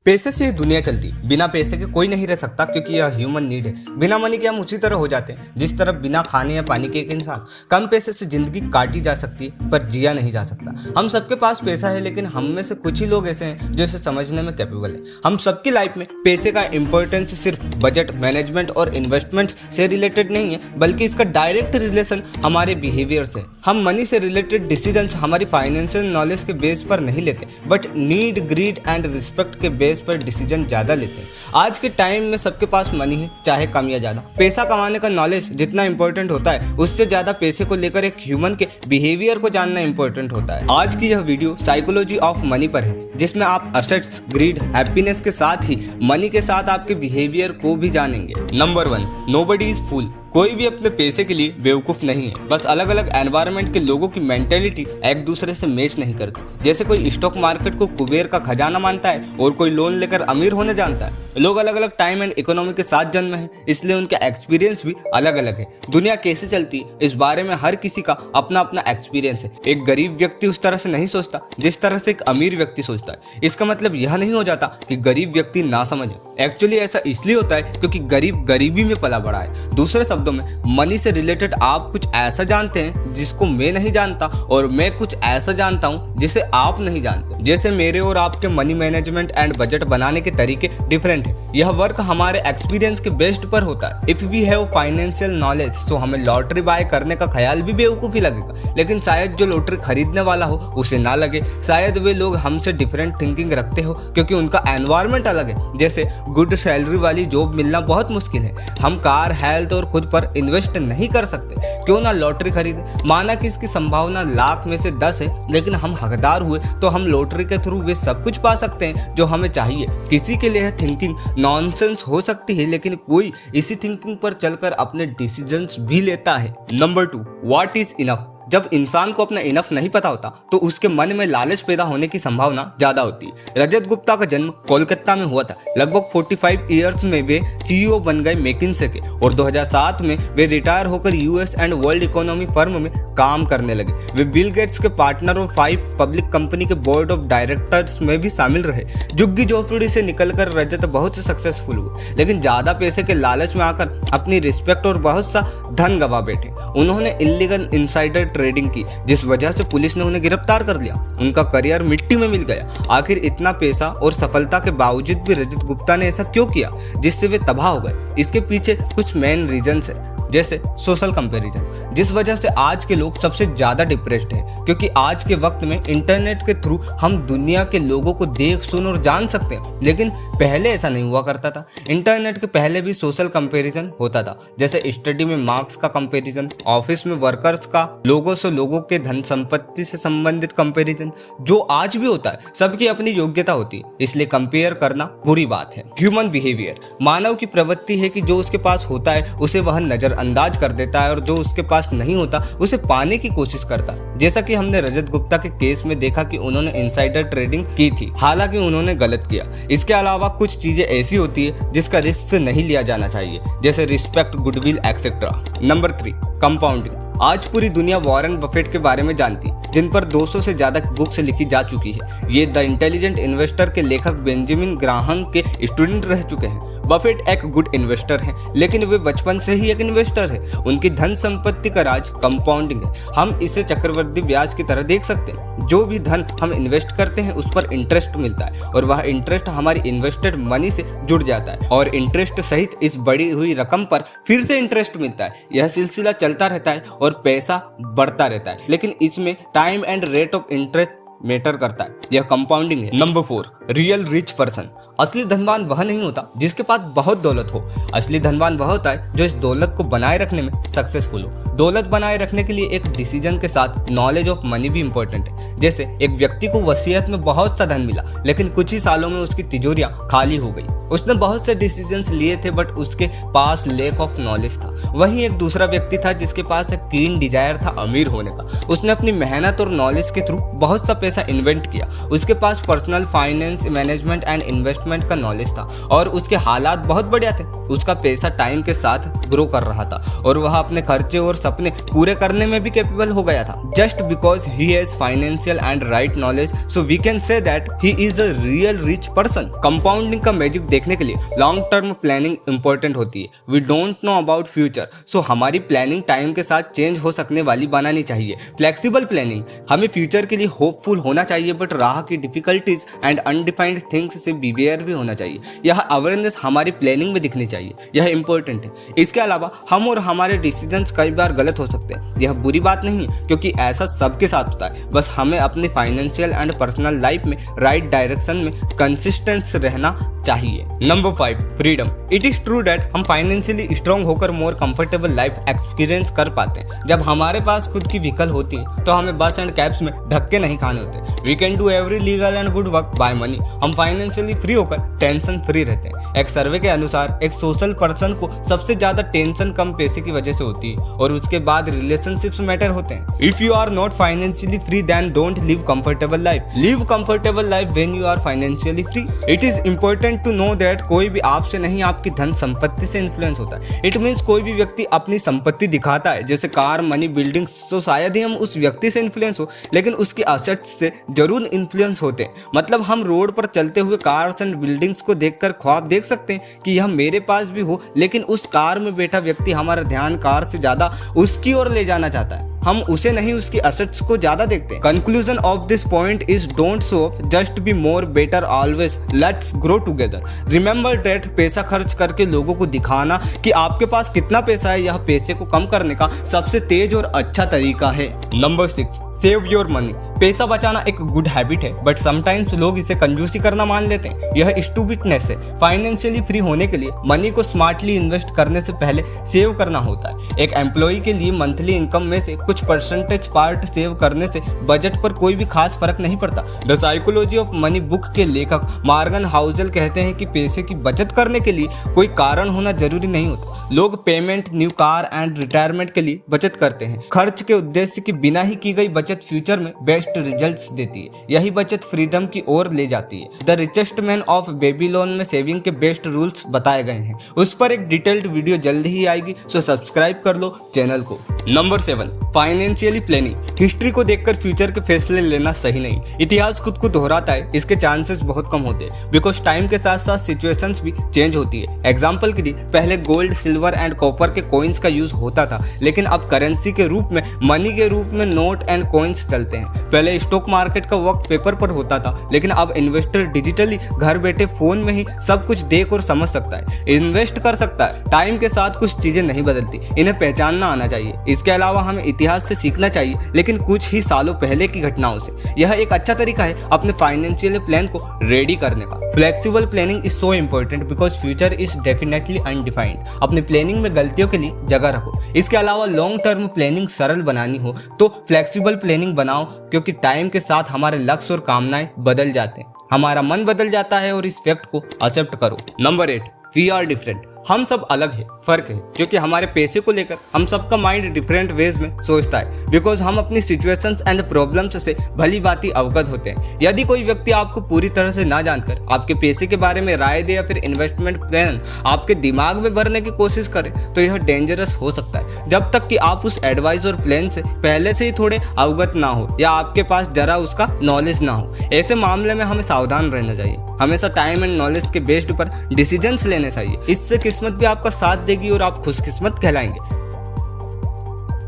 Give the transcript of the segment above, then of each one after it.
पैसे से ही दुनिया चलती, बिना पैसे के कोई नहीं रह सकता क्योंकि यह ह्यूमन नीड है। बिना मनी के हम उसी तरह हो जाते हैं जिस तरह बिना खाने या पानी के एक इंसान। कम पैसे से जिंदगी काटी जा सकती है पर जिया नहीं जा सकता। हम सबके पास पैसा है लेकिन हम में से कुछ ही लोग ऐसे हैं जो इसे समझने में कैपेबल है। हम सबकी लाइफ में पैसे का इंपॉर्टेंस सिर्फ बजट मैनेजमेंट और इन्वेस्टमेंट से रिलेटेड नहीं है, बल्कि इसका डायरेक्ट रिलेशन हमारे बिहेवियर से है। हम मनी से रिलेटेड डिसीजंस हमारी फाइनेंशियल नॉलेज के बेस पर नहीं लेते but need, grid and respect के बेस पर डिसीजन ज्यादा लेते हैं। आज के टाइम में सबके पास मनी है, चाहे कम या ज्यादा। पैसा कमाने का नॉलेज जितना इंपॉर्टेंट होता है उससे ज्यादा पैसे को लेकर एक ह्यूमन के बिहेवियर को जानना इंपॉर्टेंट होता है। आज की यह वीडियो साइकोलॉजी ऑफ मनी पर है, जिसमें आप असेट्स, ग्रीड, हैप्पीनेस के साथ ही मनी के साथ आपके बिहेवियर को भी जानेंगे। Number 1, nobody is full. कोई भी अपने पैसे के लिए बेवकूफ नहीं है, बस अलग अलग एनवायरनमेंट के लोगों की मेंटेलिटी एक दूसरे से मैच नहीं करती। जैसे कोई स्टॉक मार्केट को कुबेर का खजाना मानता है और कोई लोन लेकर अमीर होने जानता है। लोग अलग अलग टाइम एंड इकोनॉमी के साथ जन्मे हैं, इसलिए उनका एक्सपीरियंस भी अलग अलग है। दुनिया कैसे चलती है इस बारे में हर किसी का अपना अपना एक्सपीरियंस है। एक गरीब व्यक्ति उस तरह से नहीं सोचता जिस तरह से एक अमीर व्यक्ति सोचता है। इसका मतलब यह नहीं हो जाता कि गरीब व्यक्ति ना समझे। एक्चुअली ऐसा इसलिए होता है क्योंकि गरीब गरीबी में पला बड़ा है। दूसरे शब्दों में, मनी से रिलेटेड आप कुछ ऐसा जानते हैं जिसको मैं नहीं जानता, और मैं कुछ ऐसा जानता हूं जिसे आप नहीं जानते। जैसे मेरे और आपके मनी मैनेजमेंट एंड बजट बनाने के तरीके डिफरेंट है। यह वर्क हमारे एक्सपीरियंस के बेस्ड पर होता है। If we have financial knowledge so हमें लॉटरी बाय करने का ख्याल भी बेवकूफी लगेगा, लेकिन शायद जो लॉटरी खरीदने वाला हो उसे ना लगे। शायद वे लोग हमसे डिफरेंट थिंकिंग रखते हो क्योंकि उनका एनवायरनमेंट अलग है। जैसे गुड सैलरी वाली जॉब मिलना बहुत मुश्किल है। हम कार, हेल्थ और खुद पर इन्वेस्ट नहीं कर सकते, क्यों ना लॉटरी खरीदे। माना कि इसकी संभावना लाख में से 10 है, लेकिन हम हकदार हुए तो हम लॉटरी के थ्रू वे सब कुछ पा सकते हैं जो हमें चाहिए। किसी के लिए थिंकिंग नॉनसेंस हो सकती है, लेकिन कोई इसी थिंकिंग पर चलकर अपने डिसीजंस भी लेता है। Number 2, what is enough. जब इंसान को अपना इनफ नहीं पता होता तो उसके मन में लालच पैदा होने की संभावना ज्यादा होती है। रजत गुप्ता का जन्म कोलकाता में हुआ था। लगभग 45 इयर्स में वे सीईओ बन गए मैकिन्से के, और 2007 में वे रिटायर होकर US and world economy firm में काम करने लगे। वे बिल गेट्स के पार्टनर और 5 पब्लिक कंपनी के बोर्ड ऑफ डायरेक्टर्स में भी शामिल रहे। झुग्गी झोपड़ी से निकलकर रजत बहुत सक्सेसफुल हुए, लेकिन ज्यादा पैसे के लालच में आकर अपनी रिस्पेक्ट और बहुत सा धन गवा बैठे। उन्होंने इल्लीगल इनसाइडर ट्रेडिंग की, जिस वजह से पुलिस ने उन्हें गिरफ्तार कर लिया। उनका करियर मिट्टी में मिल गया। आखिर इतना पैसा और सफलता के बावजूद भी रजत गुप्ता ने ऐसा क्यों किया जिससे वे तबाह हो गए? इसके पीछे कुछ मेन रीजंस है, जैसे सोशल कंपैरिजन, जिस वजह से आज के लोग सबसे ज्यादा डिप्रेस्ड हैं, क्योंकि आज के वक्त में इंटरनेट के थ्रू हम दुनिया के लोगों को देख, सुन और जान सकते हैं, लेकिन पहले ऐसा नहीं हुआ करता था। इंटरनेट के पहले भी सोशल कंपैरिजन होता था, जैसे स्टडी में मार्क्स का कंपैरिजन, ऑफिस में वर्कर्स का, लोगों से लोगों के धन संपत्ति से संबंधित कंपैरिजन, जो आज भी होता है। सबकी अपनी योग्यता होती है, इसलिए कंपेयर करना बुरी बात है। ह्यूमन बिहेवियर, मानव की प्रवृत्ति है कि जो उसके पास होता है उसे वह नजर अंदाज कर देता है और जो उसके पास नहीं होता उसे पाने की कोशिश करता है। जैसा कि हमने रजत गुप्ता के केस में देखा कि उन्होंने इनसाइडर ट्रेडिंग की थी, हालांकि उन्होंने गलत किया। इसके अलावा कुछ चीजें ऐसी होती है जिसका रिस्क नहीं लिया जाना चाहिए, जैसे respect, goodwill etcetera. Number 3, compounding. आज पूरी दुनिया वॉरेन बफेट के बारे में जानती है, जिन पर 200 से ज्यादा बुक्स लिखी जा चुकी है। ये द इंटेलिजेंट इन्वेस्टर के लेखक बेंजामिन ग्राहम के स्टूडेंट रह चुके हैं। बफेट एक गुड इन्वेस्टर है, लेकिन वे बचपन से ही एक इन्वेस्टर है। उनकी धन संपत्ति का राज कंपाउंडिंग है। हम इसे चक्रवृद्धि ब्याज की तरह देख सकते हैं। जो भी धन हम इन्वेस्ट करते हैं उस पर इंटरेस्ट मिलता है, और वह इंटरेस्ट हमारी इन्वेस्टेड मनी से जुड़ जाता है, और इंटरेस्ट सहित इस बढ़ी हुई रकम पर फिर से इंटरेस्ट मिलता है। यह सिलसिला चलता रहता है और पैसा बढ़ता रहता है, लेकिन इसमें time and rate of interest matter करता है। यह कंपाउंडिंग है। Number 4, real rich person. असली धनवान वह नहीं होता जिसके पास बहुत दौलत हो। असली धनवान वह होता है जो इस दौलत को बनाए रखने में सक्सेसफुल हो। दौलत बनाए रखने के लिए एक डिसीजन के साथ नॉलेज ऑफ मनी भी इंपॉर्टेंट है। जैसे एक व्यक्ति को वसीयत में बहुत सा धन मिला, लेकिन कुछ ही सालों में उसकी तिजोरियां खाली हो गई। उसने बहुत से डिसीजंस लिए थे बट उसके पास लैक ऑफ नॉलेज था। वहीं एक दूसरा व्यक्ति था जिसके पास एक कीन डिजायर था अमीर होने का। उसने अपनी मेहनत और नॉलेज के थ्रू बहुत सा पैसा इन्वेंट किया। उसके पास personal finance, management and investment का नॉलेज था और उसके हालात बहुत बढ़िया थे। उसका पैसा टाइम के साथ ग्रो कर रहा था और वह अपने खर्चे और सपने पूरे करने में भी कैपेबल हो गया था। Just because he has financial and right knowledge so we can say that he is a real rich person. Compounding का मैजिक देखने के लिए लॉन्ग टर्म प्लानिंग इंपॉर्टेंट होती है। We don't know about future, so हमारी planning time के साथ change हो सकने वाली बनानी चाहिए। फ्लेक्सिबल प्लानिंग, हमें फ्यूचर के लिए होपफुल होना चाहिए बट राह की डिफिकल्टीज एंड अनडिफाइंड थिंग्स से बिवेयर भी होना चाहिए। यह अवेयरनेस हमारी प्लानिंग में दिखनी चाहिए, यह इंपॉर्टेंट है। इसके अलावा हम और हमारे डिसीजंस कई बार गलत हो सकते हैं। यह बुरी बात नहीं है क्योंकि ऐसा सबके साथ होता है। बस हमें अपनी फाइनेंशियल एंड पर्सनल लाइफ में राइट डायरेक्शन में कंसिस्टेंस रहना चाहिए। Number 5, freedom. It is true that हम फाइनेंशियली स्ट्रांग होकर मोर कंफर्टेबल लाइफ एक्सपीरियंस कर पाते हैं। जब हमारे पास खुद की व्हीकल होती है तो हमें बस एंड कैब्स में धक्के नहीं खाने होते। We can do every legal and good work by money. हम फाइनेंशियली फ्री होकर टेंशन फ्री रहते हैं। एक सर्वे के अनुसार एक सोशल पर्सन को सबसे ज्यादा टेंशन कम पैसे की वजह से होती है और उसके बाद रिलेशनशिप्स मैटर होते हैं। If you are not financially free then don't live comfortable life. Live comfortable life when you are financially free. It is important to know that कोई भी आपसे नहीं आपकी धन संपत्ति से इन्फ्लुएंस होता है। इट मीन्स कोई भी व्यक्ति अपनी संपत्ति दिखाता है जैसे कार, मनी, बिल्डिंग्स, तो शायद ही हम उस व्यक्ति से इन्फ्लुएंस हो लेकिन उसकी असेट्स से जरूर इन्फ्लुएंस होते हैं। मतलब हम रोड पर चलते हुए कार्स एंड बिल्डिंग्स को देखकर ख्वाब देख सकते हैं कि यह मेरे पास भी हो, लेकिन उस कार में बैठा व्यक्ति हमारा ध्यान कार से ज्यादा उसकी ओर ले जाना चाहता है। हम उसे नहीं उसकी असेट्स को ज्यादा देखते हैं। Conclusion of this point is don't show off, just be more better always, let's grow together. Remember that पैसा खर्च करके लोगों को दिखाना कि आपके पास कितना पैसा है, यह पैसे को कम करने का सबसे तेज और अच्छा तरीका है। Number 6, save your money. पैसा बचाना एक गुड हैबिट है बट समटाइम्स लोग इसे कंजूसी करना मान लेते हैं। यह स्टूपिडनेस है। फाइनेंशियली फ्री होने के लिए मनी को स्मार्टली इन्वेस्ट करने से पहले सेव करना होता है। एक एम्प्लॉय के लिए मंथली इनकम में से कुछ परसेंटेज पार्ट सेव करने से बजट पर कोई भी खास फर्क नहीं पड़ता। The psychology of money book के लेखक मॉर्गन हाउसेल कहते हैं कि पैसे की बचत करने के लिए कोई कारण होना जरूरी नहीं होता। लोग payment, new car and retirement के लिए बचत करते हैं। खर्च के उद्देश्य के बिना ही की गई बचत फ्यूचर में बेस्ट रिजल्ट्स देती है। यही बचत फ्रीडम की ओर ले जाती है। The richest man of Babylon में सेविंग के बेस्ट रूल्स बताए गए हैं। उस पर एक डिटेल्ड वीडियो जल्द ही आएगी, सो सब्सक्राइब कर लो चैनल को। Number 7, financially planning. हिस्ट्री को देखकर फ्यूचर के फैसले लेना सही नहीं। इतिहास खुद को दोहराता है, इसके चांसेस बहुत कम होते हैं बिकॉज टाइम के साथ साथ सिचुएशंस भी चेंज होती है। एग्जाम्पल के लिए पहले गोल्ड, सिल्वर एंड कॉपर के कॉइन्स का यूज होता था, लेकिन अब करेंसी के रूप में, मनी के रूप में नोट एंड कॉइन्स चलते हैं। पहले स्टॉक मार्केट का वर्क पेपर पर होता था, लेकिन अब इन्वेस्टर डिजिटली घर बैठे फोन में ही सब कुछ देख और समझ सकता है, इन्वेस्ट कर सकता है। टाइम के साथ कुछ चीजें नहीं बदलती, इन्हें पहचानना आना चाहिए। इसके अलावा हमें इतिहास से सीखना चाहिए, लेकिन कुछ ही सालों पहले की घटनाओं से। यह एक अच्छा तरीका है अपने फाइनेंशियल प्लान को रेडी करने का। Flexible planning is so important because future is definitely undefined. अपनी प्लानिंग में गलतियों के लिए जगह रखो। इसके अलावा लॉन्ग टर्म प्लानिंग सरल बनानी हो तो फ्लेक्सिबल प्लानिंग बनाओ, क्योंकि टाइम के साथ हमारे लक्ष्य और कामनाएं बदल जाते हैं, हमारा मन बदल जाता है और इस फैक्ट को एक्सेप्ट करो। Number 8, we are different. हम सब अलग है, फर्क है क्योंकि हमारे पैसे को लेकर हम सबका माइंड डिफरेंट वेज में सोचता है बिकॉज हम अपनी सिचुएशंस एंड प्रॉब्लम्स से भली भांति अवगत होते हैं। यदि कोई व्यक्ति आपको पूरी तरह से ना जानकर आपके पैसे के बारे में राय दे या फिर इन्वेस्टमेंट प्लान आपके दिमाग में भरने की कोशिश करे तो यह डेंजरस हो सकता है, जब तक कि आप उस एडवाइस और प्लान से पहले से ही थोड़े अवगत ना हो या आपके पास जरा उसका नॉलेज ना हो। ऐसे मामले में हमें सावधान रहना चाहिए। हमेशा टाइम एंड नॉलेज के बेस्ड पर डिसीजंस लेने चाहिए। इससे किस्मत भी आपका साथ देगी और आप खुशकिस्मत कहलाएंगे।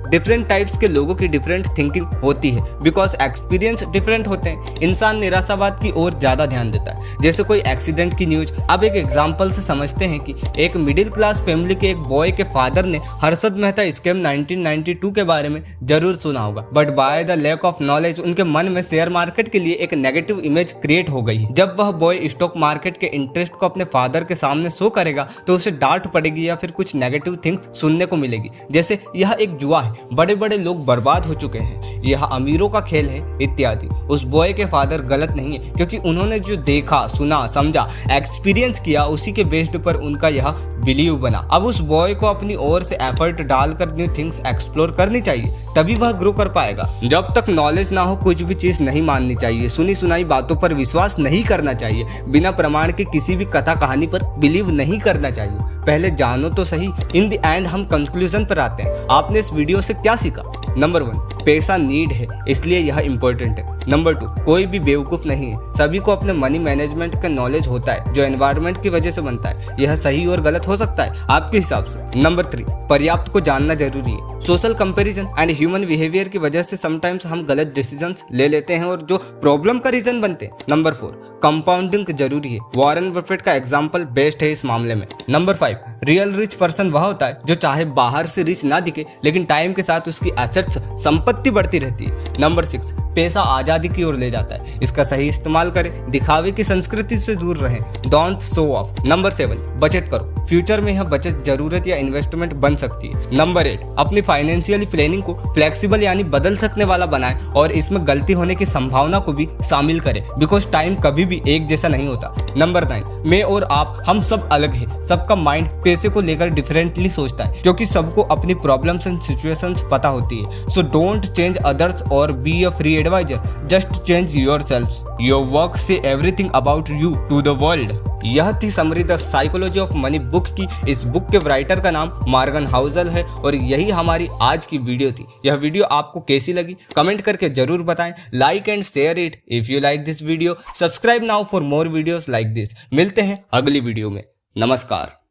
डिफरेंट टाइप्स के लोगों की डिफरेंट थिंकिंग होती है बिकॉज एक्सपीरियंस डिफरेंट होते हैं। इंसान निराशावाद की ओर ज्यादा ध्यान देता है, जैसे कोई एक्सीडेंट की न्यूज। अब एक एग्जांपल से समझते हैं कि एक मिडिल क्लास फैमिली के एक बॉय के फादर ने हर्षद मेहता स्कैम 1992 के बारे में जरूर सुना होगा, but by the lack of knowledge उनके मन में शेयर मार्केट के लिए एक नेगेटिव इमेज क्रिएट हो गई। जब वह बॉय स्टॉक मार्केट के इंटरेस्ट को अपने फादर के सामने शो करेगा तो उसे डांट पड़ेगी या फिर कुछ नेगेटिव थिंग्स सुनने को मिलेगी, जैसे यह एक जुआ है, बड़े बड़े लोग बर्बाद हो चुके हैं, यह अमीरों का खेल है इत्यादि। उस बॉय के के फादर गलत नहीं है, क्योंकि उन्होंने जो देखा, सुना, समझा, एक्सपीरियंस किया, उसी के बेस्ड पर उनका यह बिलीव बना। अब उस बॉय को अपनी ओर से एफर्ट डालकर न्यू थिंग्स एक्सप्लोर करनी चाहिए, तभी वह ग्रो कर पाएगा। जब तक नॉलेज ना हो कुछ भी चीज नहीं माननी चाहिए, सुनी सुनाई बातों पर विश्वास नहीं करना चाहिए, बिना प्रमाण के किसी भी कथा कहानी पर बिलीव नहीं करना चाहिए। पहले जानो तो सही। इन द एंड हम कंक्लूजन पर आते हैं। आपने इस वीडियो से क्या सीखा? नंबर 1, पैसा नीड है, इसलिए यह इंपॉर्टेंट है। नंबर 2, कोई भी बेवकूफ नहीं है, सभी को अपने मनी मैनेजमेंट का नॉलेज होता है जो एनवायरनमेंट की वजह से बनता है। यह सही और गलत हो सकता है आपके हिसाब से। नंबर 3, पर्याप्त को जानना जरूरी है। Social comparison and human behaviour की वजह से समटाइम्स हम गलत डिसीजंस ले लेते हैं और जो प्रॉब्लम का रीजन बनते हैं। नंबर 4, कंपाउंडिंग जरूरी है। वॉरेन बफेट का एग्जाम्पल बेस्ट है इस मामले में। नंबर 5, रियल रिच पर्सन वह होता है जो चाहे बाहर से रिच ना दिखे, लेकिन टाइम के साथ उसकी एसेट्स, संपत्ति बढ़ती रहती है। नंबर 6, पैसा आजादी की ओर ले जाता है, इसका सही इस्तेमाल करें, दिखावे की संस्कृति से दूर रहें, डोंट शो ऑफ। नंबर 7, बचत करो, फ्यूचर में यह बचत जरूरत या इन्वेस्टमेंट बन सकती है। नंबर 8, अपनी फाइनेंशियल प्लानिंग को फ्लेक्सिबल यानी बदल सकने वाला बनाएं और इसमें गलती होने की संभावना को भी शामिल करें, बिकॉज टाइम कभी भी एक जैसा नहीं होता। नंबर 9, मैं और आप, हम सब अलग हैं, सबका माइंड पैसे को लेकर डिफरेंटली सोचता है, क्योंकि सबको अपनी प्रॉब्लम्स एंड सिचुएशंस पता होती है। सो डोंट चेंज अदर्स और be a free adviser, just change yourselves. Your work say everything about you to the world. यह थी summary the psychology of money book की। इस बुक के राइटर का नाम मॉर्गन हाउसल है और यही हमारी आज की वीडियो थी। यह वीडियो आपको कैसी लगी कमेंट करके जरूर बताएं। Like and share it if you like this video. Subscribe now for more videos like this. मिलते हैं अगली वीडियो में। नमस्कार।